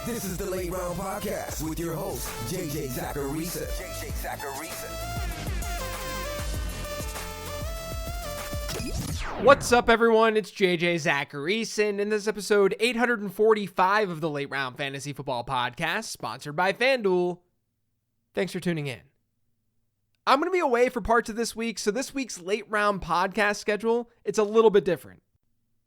This is the Late Round Podcast with your host, JJ Zacharisa. What's up, everyone? It's JJ Zacharisa, and in this episode 845 of the Late Round Fantasy Football Podcast, sponsored by FanDuel. Thanks for tuning in. I'm going to be away for parts of this week, so this week's Late Round Podcast schedule, it's a little bit different.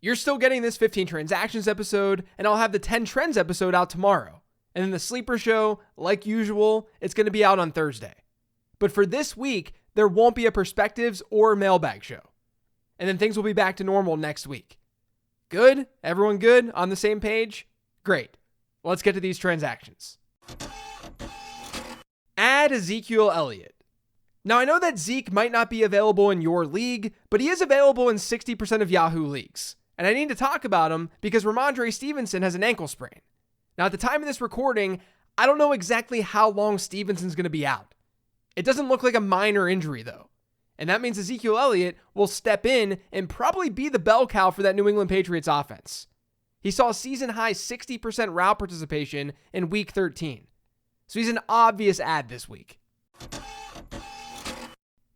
You're still getting this 15 Transactions episode, and I'll have the 10 Trends episode out tomorrow. And then the Sleeper Show, like usual, it's going to be out on Thursday. But for this week, there won't be a Perspectives or Mailbag show. And then things will be back to normal next week. Good? Everyone good? On the same page? Great. Let's get to these transactions. Add Ezekiel Elliott. Now, I know that Zeke might not be available in your league, but he is available in 60% of Yahoo leagues. And I need to talk about him because Ramondre Stevenson has an ankle sprain. Now, at the time of this recording, I don't know exactly how long Stevenson's going to be out. It doesn't look like a minor injury, though. And that means Ezekiel Elliott will step in and probably be the bell cow for that New England Patriots offense. He saw a season-high 60% route participation in Week 13. So he's an obvious add this week.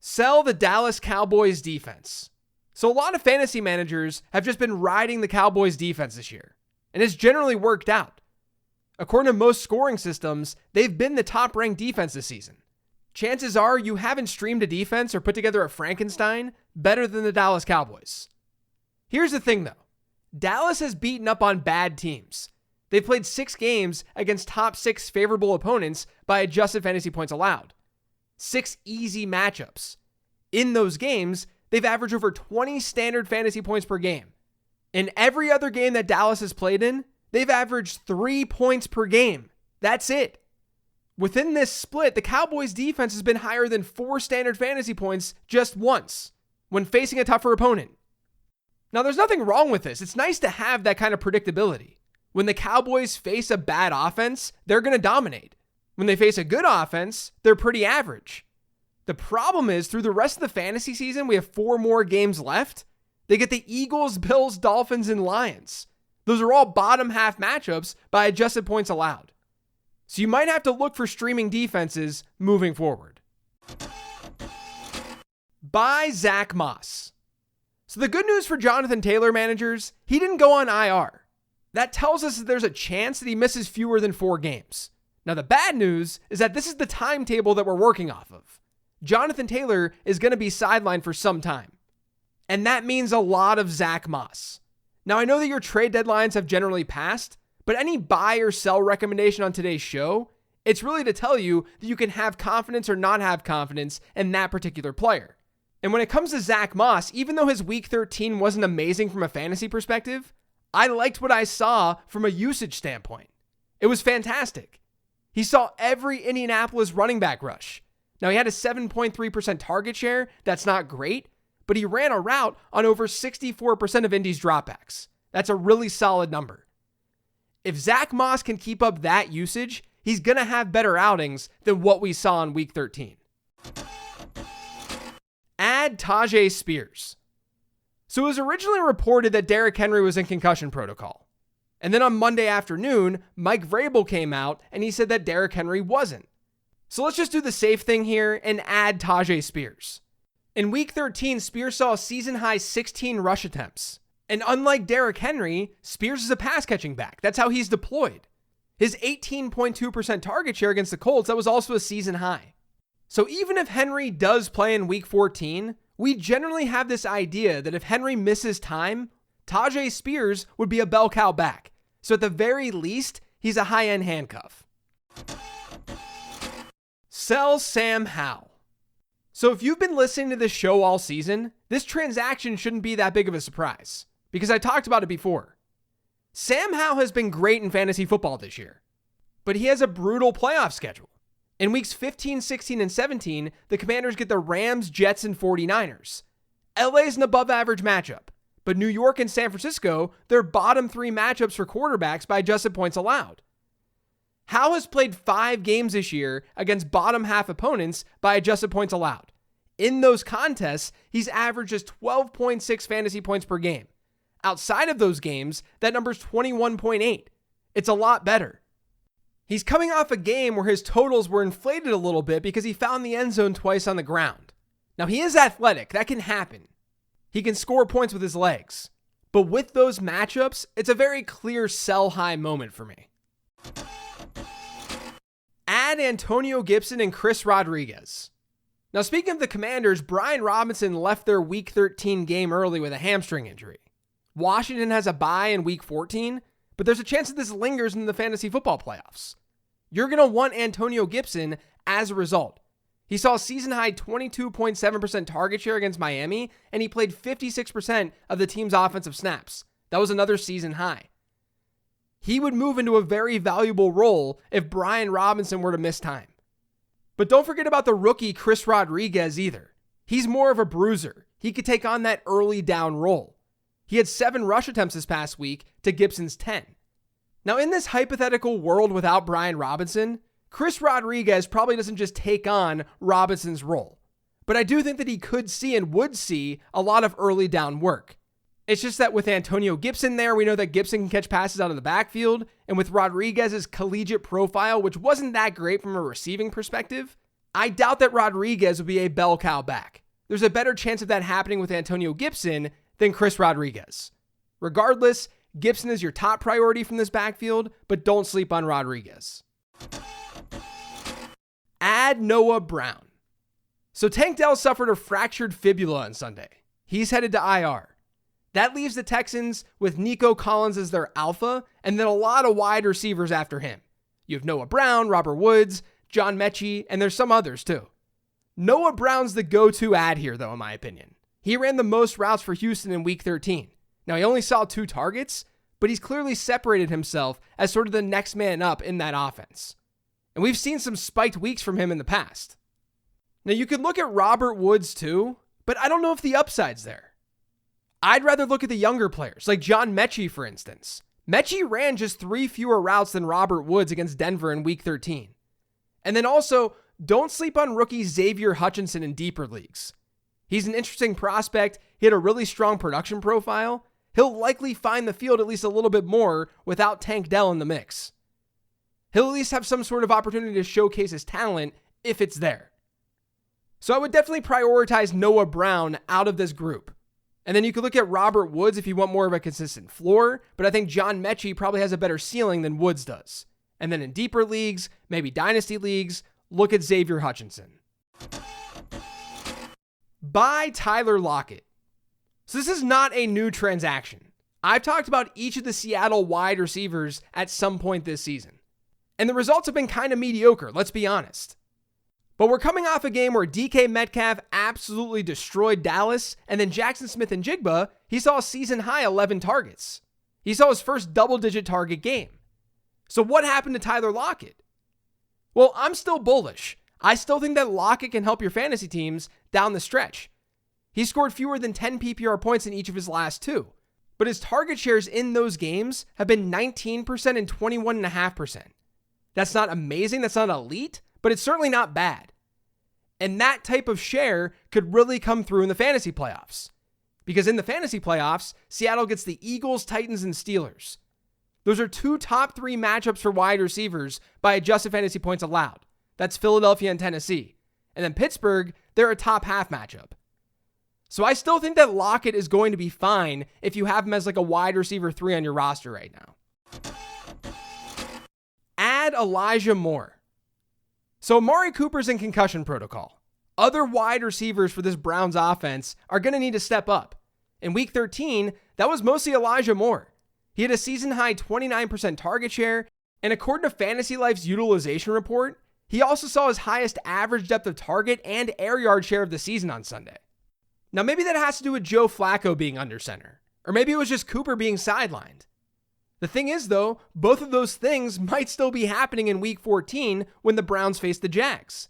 Sell the Dallas Cowboys defense. So a lot of fantasy managers have just been riding the Cowboys defense this year, and it's generally worked out. According to most scoring systems, they've been the top-ranked defense this season. Chances are you haven't streamed a defense or put together a Frankenstein better than the Dallas Cowboys. Here's the thing, though. Dallas has beaten up on bad teams. They've played 6 games against top 6 favorable opponents by adjusted fantasy points allowed. 6 easy matchups. In those games, they've averaged over 20 standard fantasy points per game. In every other game that Dallas has played in, they've averaged 3 points per game. That's it. Within this split, the Cowboys defense has been higher than 4 standard fantasy points just once, when facing a tougher opponent. Now, there's nothing wrong with this. It's nice to have that kind of predictability. When the Cowboys face a bad offense, they're going to dominate. When they face a good offense, they're pretty average. The problem is, through the rest of the fantasy season, we have 4 more games left. They get the Eagles, Bills, Dolphins, and Lions. Those are all bottom half matchups by adjusted points allowed. So you might have to look for streaming defenses moving forward. Buy Zack Moss. So the good news for Jonathan Taylor managers, he didn't go on IR. That tells us that there's a chance that he misses fewer than 4 games. Now the bad news is that this is the timetable that we're working off of. Jonathan Taylor is going to be sidelined for some time. And that means a lot of Zack Moss. Now, I know that your trade deadlines have generally passed, but any buy or sell recommendation on today's show, it's really to tell you that you can have confidence or not have confidence in that particular player. And when it comes to Zack Moss, even though his Week 13 wasn't amazing from a fantasy perspective, I liked what I saw from a usage standpoint. It was fantastic. He saw every Indianapolis running back rush. Now, he had a 7.3% target share. That's not great, but he ran a route on over 64% of Indy's dropbacks. That's a really solid number. If Zack Moss can keep up that usage, he's going to have better outings than what we saw in Week 13. Add Tyjae Spears. So it was originally reported that Derrick Henry was in concussion protocol. And then on Monday afternoon, Mike Vrabel came out and he said that Derrick Henry wasn't. So let's just do the safe thing here and add Tyjae Spears. In Week 13, Spears saw a season-high 16 rush attempts. And unlike Derrick Henry, Spears is a pass-catching back. That's how he's deployed. His 18.2% target share against the Colts, that was also a season high. So even if Henry does play in Week 14, we generally have this idea that if Henry misses time, Tyjae Spears would be a bell cow back. So at the very least, he's a high-end handcuff. Sell Sam Howell. So if you've been listening to this show all season, this transaction shouldn't be that big of a surprise, because I talked about it before. Sam Howell has been great in fantasy football this year, but he has a brutal playoff schedule. In weeks 15, 16, and 17, the Commanders get the Rams, Jets, and 49ers. LA's an above-average matchup, but New York and San Francisco, they're bottom 3 matchups for quarterbacks by adjusted points allowed. Howell has played 5 games this year against bottom half opponents by adjusted points allowed. In those contests, he's averaged just 12.6 fantasy points per game. Outside of those games, that number's 21.8. It's a lot better. He's coming off a game where his totals were inflated a little bit because he found the end zone twice on the ground. Now, he is athletic. That can happen. He can score points with his legs. But with those matchups, it's a very clear sell high moment for me. Add Antonio Gibson and Chris Rodriguez. Now, speaking of the Commanders, Brian Robinson left their Week 13 game early with a hamstring injury. Washington has a bye in Week 14, but there's a chance that this lingers in the fantasy football playoffs. You're going to want Antonio Gibson as a result. He saw a season-high 22.7% target share against Miami, and he played 56% of the team's offensive snaps. That was another season high. He would move into a very valuable role if Brian Robinson were to miss time. But don't forget about the rookie Chris Rodriguez either. He's more of a bruiser. He could take on that early down role. He had 7 rush attempts this past week to Gibson's 10. Now, in this hypothetical world without Brian Robinson, Chris Rodriguez probably doesn't just take on Robinson's role. But I do think that he could see and would see a lot of early down work. It's just that with Antonio Gibson there, we know that Gibson can catch passes out of the backfield, and with Rodriguez's collegiate profile, which wasn't that great from a receiving perspective, I doubt that Rodriguez would be a bell cow back. There's a better chance of that happening with Antonio Gibson than Chris Rodriguez. Regardless, Gibson is your top priority from this backfield, but don't sleep on Rodriguez. Add Noah Brown. So Tank Dell suffered a fractured fibula on Sunday. He's headed to IR. That leaves the Texans with Nico Collins as their alpha, and then a lot of wide receivers after him. You have Noah Brown, Robert Woods, John Mechie, and there's some others too. Noah Brown's the go-to add here, though, in my opinion. He ran the most routes for Houston in Week 13. Now, he only saw 2 targets, but he's clearly separated himself as sort of the next man up in that offense. And we've seen some spiked weeks from him in the past. Now, you could look at Robert Woods too, but I don't know if the upside's there. I'd rather look at the younger players, like John Mechie, for instance. Mechie ran just 3 fewer routes than Robert Woods against Denver in Week 13. And then also, don't sleep on rookie Xavier Hutchinson in deeper leagues. He's an interesting prospect. He had a really strong production profile. He'll likely find the field at least a little bit more without Tank Dell in the mix. He'll at least have some sort of opportunity to showcase his talent if it's there. So I would definitely prioritize Noah Brown out of this group. And then you could look at Robert Woods if you want more of a consistent floor, but I think John Mechie probably has a better ceiling than Woods does. And then in deeper leagues, maybe dynasty leagues, look at Xavier Hutchinson. Buy Tyler Lockett. So this is not a new transaction. I've talked about each of the Seattle wide receivers at some point this season. And the results have been kind of mediocre, let's be honest. But we're coming off a game where DK Metcalf absolutely destroyed Dallas, and then Jackson Smith-Njigba, he saw a season-high 11 targets. He saw his first double-digit target game. So what happened to Tyler Lockett? Well, I'm still bullish. I still think that Lockett can help your fantasy teams down the stretch. He scored fewer than 10 PPR points in each of his last 2, but his target shares in those games have been 19% and 21.5%. That's not amazing, that's not elite, but it's certainly not bad. And that type of share could really come through in the fantasy playoffs. Because in the fantasy playoffs, Seattle gets the Eagles, Titans, and Steelers. Those are 2 top 3 matchups for wide receivers by adjusted fantasy points allowed. That's Philadelphia and Tennessee. And then Pittsburgh, they're a top half matchup. So I still think that Lockett is going to be fine if you have him as like a wide receiver 3 on your roster right now. Add Elijah Moore. So Amari Cooper's in concussion protocol. Other wide receivers for this Browns offense are going to need to step up. In Week 13, that was mostly Elijah Moore. He had a season-high 29% target share, and according to Fantasy Life's utilization report, he also saw his highest average depth of target and air yard share of the season on Sunday. Now maybe that has to do with Joe Flacco being under center, or maybe it was just Cooper being sidelined. The thing is, though, both of those things might still be happening in Week 14 when the Browns face the Jags.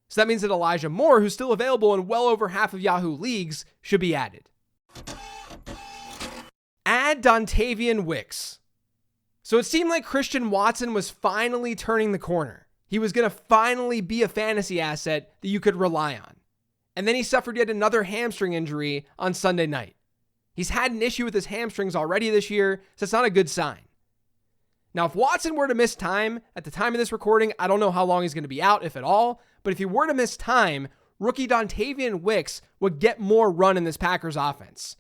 So that means that Elijah Moore, who's still available in well over half of Yahoo leagues, should be added. Add Dontavian Wicks. So it seemed like Christian Watson was finally turning the corner. He was going to finally be a fantasy asset that you could rely on. And then he suffered yet another hamstring injury on Sunday night. He's had an issue with his hamstrings already this year, so it's not a good sign. Now, if Watson were to miss time at the time of this recording, I don't know how long he's going to be out, if at all, but if he were to miss time, rookie Dontavian Wicks would get more run in this Packers offense.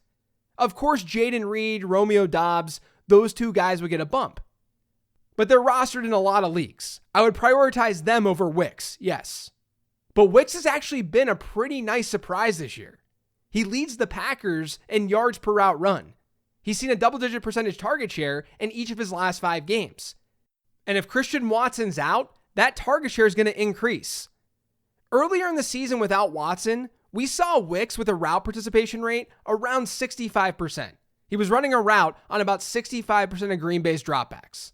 Of course, Jaden Reed, Romeo Doubs, those two guys would get a bump. But they're rostered in a lot of leagues. I would prioritize them over Wicks, yes. But Wicks has actually been a pretty nice surprise this year. He leads the Packers in yards per route run. He's seen a double-digit percentage target share in each of his last 5 games. And if Christian Watson's out, that target share is going to increase. Earlier in the season without Watson, we saw Wicks with a route participation rate around 65%. He was running a route on about 65% of Green Bay's dropbacks.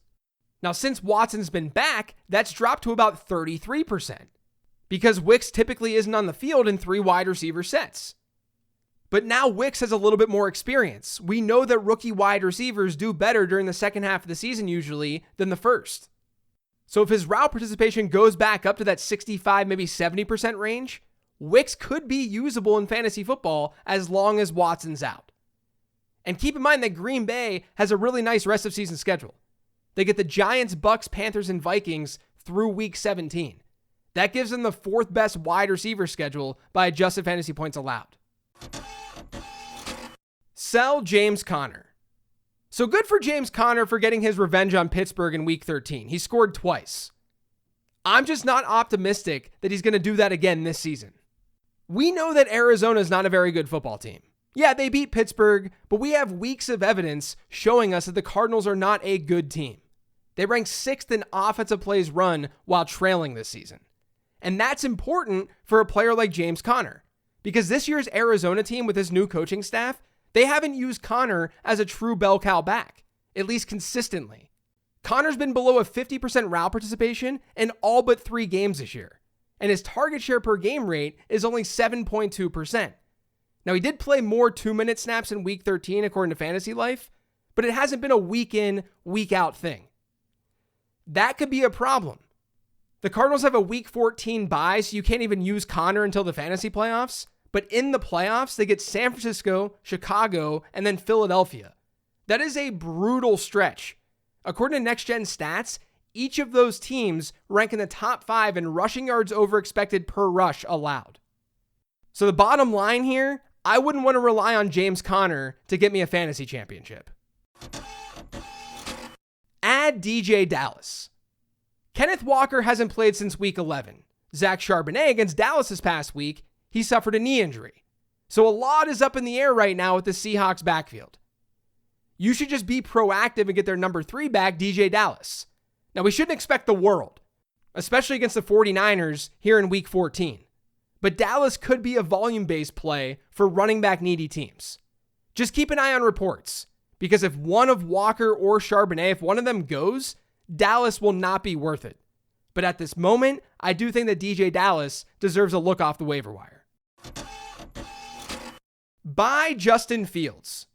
Now, since Watson's been back, that's dropped to about 33%, because Wicks typically isn't on the field in 3 wide receiver sets. But now Wicks has a little bit more experience. We know that rookie wide receivers do better during the second half of the season usually than the first. So if his route participation goes back up to that 65, maybe 70% range, Wicks could be usable in fantasy football as long as Watson's out. And keep in mind that Green Bay has a really nice rest of season schedule. They get the Giants, Bucks, Panthers, and Vikings through week 17. That gives them the 4th best wide receiver schedule by adjusted fantasy points allowed. Sell James Conner. So good for James Conner for getting his revenge on Pittsburgh in week 13. He scored twice. I'm just not optimistic that he's going to do that again this season. We know that Arizona is not a very good football team. Yeah, they beat Pittsburgh, but we have weeks of evidence showing us that the Cardinals are not a good team. They rank 6th in offensive plays run while trailing this season. And that's important for a player like James Conner, because this year's Arizona team with his new coaching staff, they haven't used Conner as a true bell cow back, at least consistently. Conner's been below a 50% route participation in all but 3 games this year, and his target share per game rate is only 7.2%. Now, he did play more 2-minute snaps in week 13 according to Fantasy Life, but it hasn't been a week in, week out thing. That could be a problem. The Cardinals have a week 14 bye, so you can't even use Conner until the fantasy playoffs. But in the playoffs, they get San Francisco, Chicago, and then Philadelphia. That is a brutal stretch. According to Next Gen Stats, each of those teams rank in the top 5 in rushing yards over expected per rush allowed. So the bottom line here, I wouldn't want to rely on James Conner to get me a fantasy championship. Add DJ Dallas. Kenneth Walker hasn't played since week 11. Zach Charbonnet against Dallas this past week, he suffered a knee injury. So a lot is up in the air right now with the Seahawks backfield. You should just be proactive and get their number 3 back, DJ Dallas. Now, we shouldn't expect the world, especially against the 49ers here in week 14. But Dallas could be a volume-based play for running back needy teams. Just keep an eye on reports, because if one of Walker or Charbonnet, if one of them goes, Dallas will not be worth it. But at this moment, I do think that DJ Dallas deserves a look off the waiver wire. Buy Justin Fields.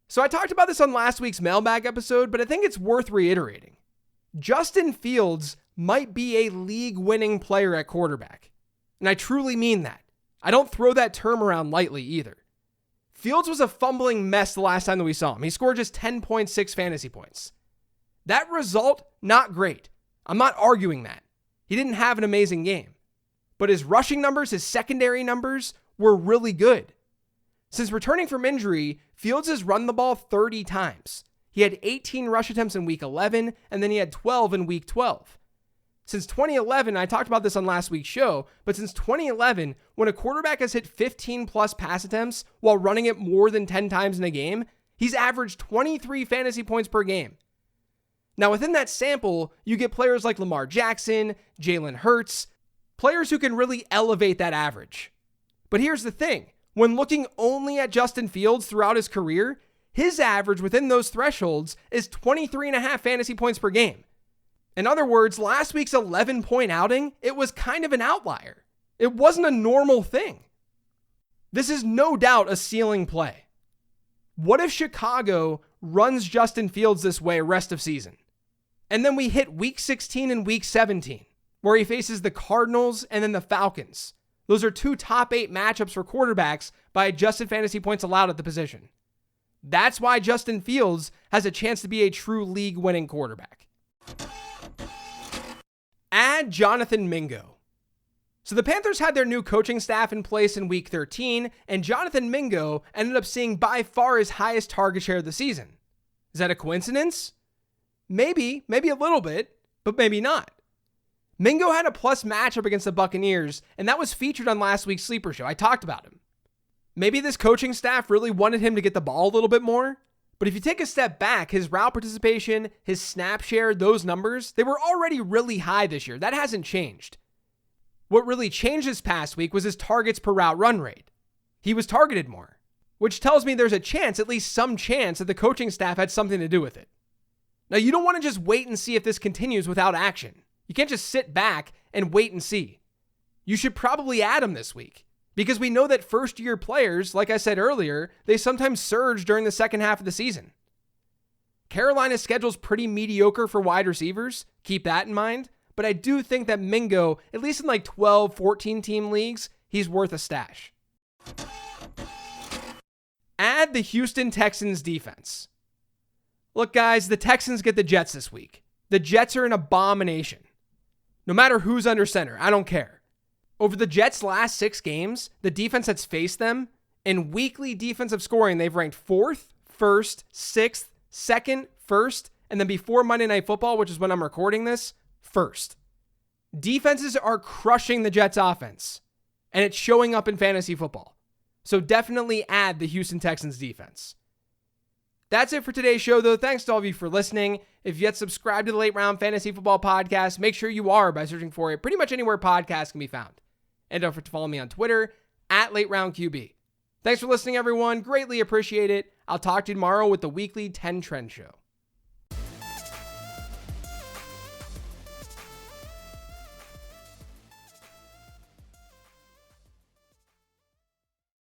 So I talked about this on last week's mailbag episode, but I think it's worth reiterating. Justin Fields might be a league-winning player at quarterback. And I truly mean that. I don't throw that term around lightly either. Fields was a fumbling mess the last time that we saw him. He scored just 10.6 fantasy points. That result, not great. I'm not arguing that. He didn't have an amazing game. But his rushing numbers, his secondary numbers, were really good. Since returning from injury, Fields has run the ball 30 times. He had 18 rush attempts in week 11, and then he had 12 in week 12. Since 2011, I talked about this on last week's show, but since 2011, when a quarterback has hit 15 plus pass attempts while running it more than 10 times in a game, he's averaged 23 fantasy points per game. Now, within that sample, you get players like Lamar Jackson, Jalen Hurts, players who can really elevate that average. But here's the thing. When looking only at Justin Fields throughout his career, his average within those thresholds is 23.5 fantasy points per game. In other words, last week's 11-point outing, it was kind of an outlier. It wasn't a normal thing. This is no doubt a ceiling play. What if Chicago runs Justin Fields this way rest of season? And then we hit week 16 and week 17, where he faces the Cardinals and then the Falcons. Those are 2 top 8 matchups for quarterbacks by adjusted fantasy points allowed at the position. That's why Justin Fields has a chance to be a true league-winning quarterback. Add Jonathan Mingo. So the Panthers had their new coaching staff in place in week 13, and Jonathan Mingo ended up seeing by far his highest target share of the season. Is that a coincidence? Maybe a little bit, but maybe not. Mingo had a plus matchup against the Buccaneers, and that was featured on last week's Sleeper Show. I talked about him. Maybe this coaching staff really wanted him to get the ball a little bit more, but if you take a step back, his route participation, his snap share, those numbers, they were already really high this year. That hasn't changed. What really changed this past week was his targets per route run rate. He was targeted more, which tells me there's a chance, at least some chance, that the coaching staff had something to do with it. Now, you don't want to just wait and see if this continues without action. You can't just sit back and wait and see. You should probably add him this week, because we know that first-year players, like I said earlier, they sometimes surge during the second half of the season. Carolina's schedule's pretty mediocre for wide receivers. Keep that in mind. But I do think that Mingo, at least in like 12, 14 team leagues, he's worth a stash. Add the Houston Texans defense. Look, guys, the Texans get the Jets this week. The Jets are an abomination. No matter who's under center, I don't care. Over the Jets' last 6 games, the defense that's faced them, in weekly defensive scoring, they've ranked 4th, 1st, 6th, 2nd, 1st, and then before Monday Night Football, which is when I'm recording this, 1st. Defenses are crushing the Jets' offense, and it's showing up in fantasy football. So definitely add the Houston Texans defense. That's it for today's show, though. Thanks to all of you for listening. If you yet subscribe to the Late Round Fantasy Football Podcast, make sure you are by searching for it pretty much anywhere podcasts can be found. And don't forget to follow me on Twitter @LateRoundQB. Thanks for listening, everyone. Greatly appreciate it. I'll talk to you tomorrow with the weekly 10 Trend Show.